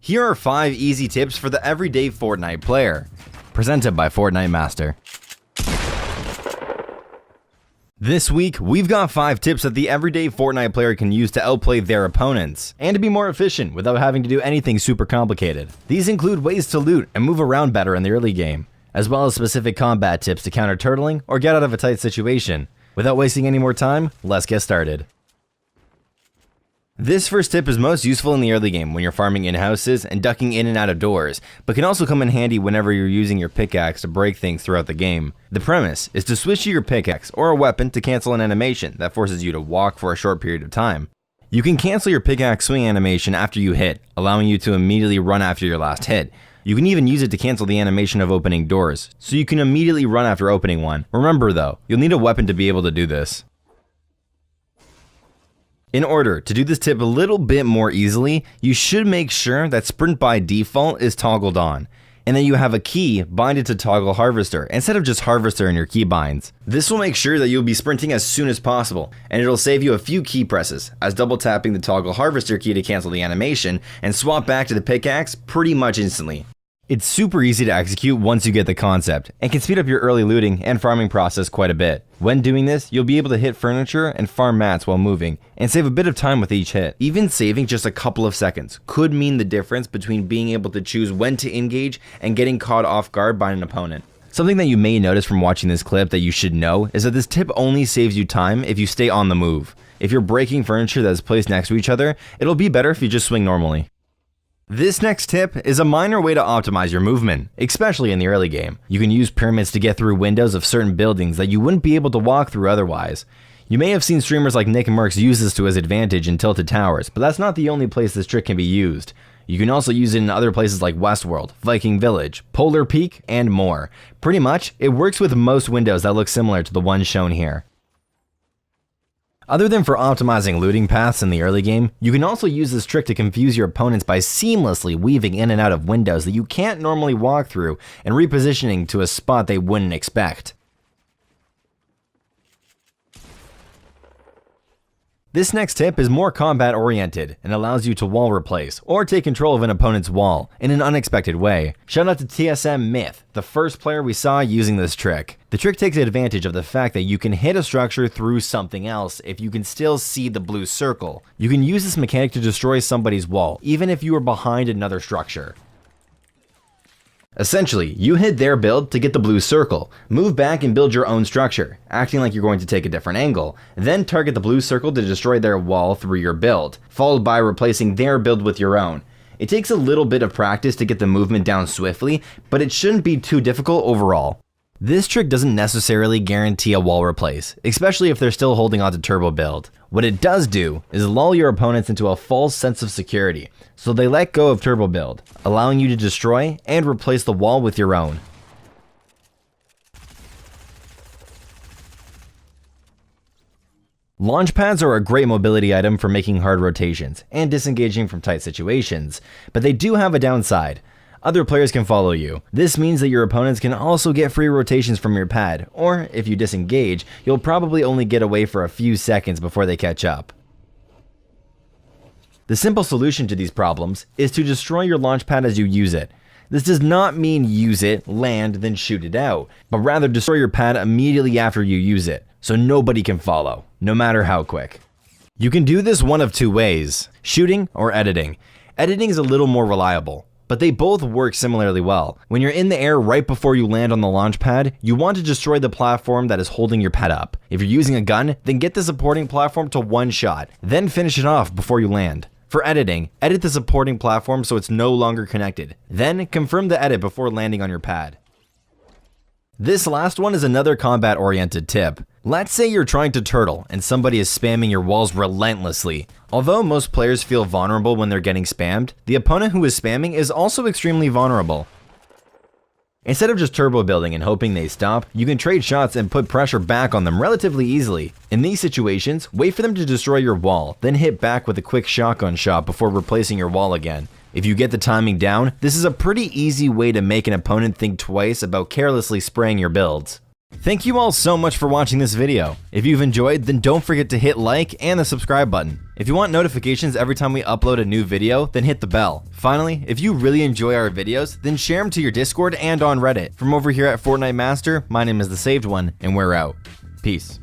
Here are 5 easy tips for the everyday Fortnite player. Presented by Fortnite Master. This week, we've got 5 tips that the everyday Fortnite player can use to outplay their opponents, and to be more efficient without having to do anything super complicated. These include ways to loot and move around better in the early game, as well as specific combat tips to counter turtling or get out of a tight situation. Without wasting any more time, let's get started. This first tip is most useful in the early game when you're farming in houses and ducking in and out of doors, but can also come in handy whenever you're using your pickaxe to break things throughout the game. The premise is to switch to your pickaxe or a weapon to cancel an animation that forces you to walk for a short period of time. You can cancel your pickaxe swing animation after you hit, allowing you to immediately run after your last hit. You can even use it to cancel the animation of opening doors, so you can immediately run after opening one. Remember though, you'll need a weapon to be able to do this. In order to do this tip a little bit more easily, you should make sure that sprint by default is toggled on, and then you have a key binded to toggle harvester instead of just harvester in your keybinds. This will make sure that you'll be sprinting as soon as possible, and it'll save you a few key presses, as double tapping the toggle harvester key to cancel the animation and swap back to the pickaxe pretty much instantly. It's super easy to execute once you get the concept, and can speed up your early looting and farming process quite a bit. When doing this, you'll be able to hit furniture and farm mats while moving, and save a bit of time with each hit. Even saving just a couple of seconds could mean the difference between being able to choose when to engage and getting caught off guard by an opponent. Something that you may notice from watching this clip that you should know is that this tip only saves you time if you stay on the move. If you're breaking furniture that is placed next to each other, it'll be better if you just swing normally. This next tip is a minor way to optimize your movement, especially in the early game. You can use pyramids to get through windows of certain buildings that you wouldn't be able to walk through otherwise. You may have seen streamers like Nick Mercs use this to his advantage in Tilted Towers, but that's not the only place this trick can be used. You can also use it in other places like Westworld, Viking Village, Polar Peak, and more. Pretty much, it works with most windows that look similar to the one shown here. Other than for optimizing looting paths in the early game, you can also use this trick to confuse your opponents by seamlessly weaving in and out of windows that you can't normally walk through and repositioning to a spot they wouldn't expect. This next tip is more combat oriented and allows you to wall replace or take control of an opponent's wall in an unexpected way. Shout out to TSM Myth, the first player we saw using this trick. The trick takes advantage of the fact that you can hit a structure through something else if you can still see the blue circle. You can use this mechanic to destroy somebody's wall, even if you are behind another structure. Essentially, you hit their build to get the blue circle, move back and build your own structure, acting like you're going to take a different angle, then target the blue circle to destroy their wall through your build, followed by replacing their build with your own. It takes a little bit of practice to get the movement down swiftly, but it shouldn't be too difficult overall. This trick doesn't necessarily guarantee a wall replace, especially if they're still holding onto turbo build. What it does do is lull your opponents into a false sense of security, so they let go of turbo build, allowing you to destroy and replace the wall with your own. Launch pads are a great mobility item for making hard rotations and disengaging from tight situations, but they do have a downside. Other players can follow you. This means that your opponents can also get free rotations from your pad, or if you disengage, you'll probably only get away for a few seconds before they catch up. The simple solution to these problems is to destroy your launch pad as you use it. This does not mean use it, land, then shoot it out, but rather destroy your pad immediately after you use it, so nobody can follow, no matter how quick. You can do this one of 2 ways, shooting or editing. Editing is a little more reliable, but they both work similarly well. When you're in the air right before you land on the launch pad, you want to destroy the platform that is holding your pad up. If you're using a gun, then get the supporting platform to one shot, then finish it off before you land. For editing, edit the supporting platform so it's no longer connected. Then confirm the edit before landing on your pad. This last one is another combat-oriented tip. Let's say you're trying to turtle and somebody is spamming your walls relentlessly. Although most players feel vulnerable when they're getting spammed, the opponent who is spamming is also extremely vulnerable. Instead of just turbo building and hoping they stop, you can trade shots and put pressure back on them relatively easily. In these situations, wait for them to destroy your wall, then hit back with a quick shotgun shot before replacing your wall again. If you get the timing down, this is a pretty easy way to make an opponent think twice about carelessly spraying your builds. Thank you all so much for watching this video. If you've enjoyed, then don't forget to hit like and the subscribe button. If you want notifications every time we upload a new video, then hit the bell. Finally, if you really enjoy our videos, then share them to your Discord and on Reddit. From over here at Fortnite Master, my name is The Saved One, and we're out. Peace.